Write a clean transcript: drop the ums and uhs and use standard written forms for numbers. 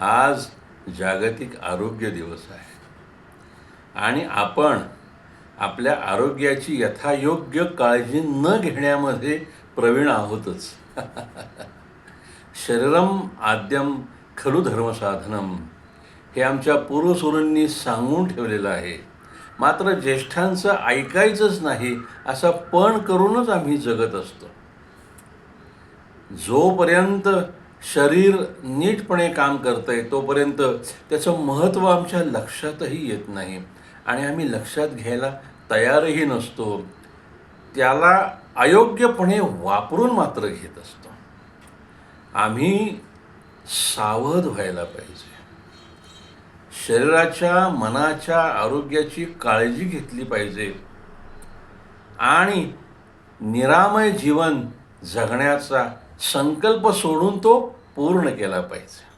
आज जागतिक आरोग्य दिवस आहे आणि आपण आपल्या आरोग्याची यथायोग्य काळजी न घेण्यामध्ये प्रवीण आहोतच. शरीरम आद्यम खलु धर्मसाधनम हे आमच्या पूर्वसुरांनी सांगून ठेवलेलं आहे. मात्र ज्येष्ठांचं ऐकायचंच नाही असा पण करूनच आम्ही जगत असतो. जोपर्यंत शरीर नीटपणे काम करतंय तोपर्यंत त्याचं महत्त्व आमच्या लक्षातही येत नाही आणि आम्ही लक्षात घ्यायला तयारही नसतो. त्याला अयोग्यपणे वापरून मात्र घेत असतो. आम्ही सावध व्हायला पाहिजे. शरीराच्या मनाच्या आरोग्याची काळजी घेतली पाहिजे आणि निरामय जीवन जगण्याचा संकल्प सोडून तो पूर्ण केला पाहिजे.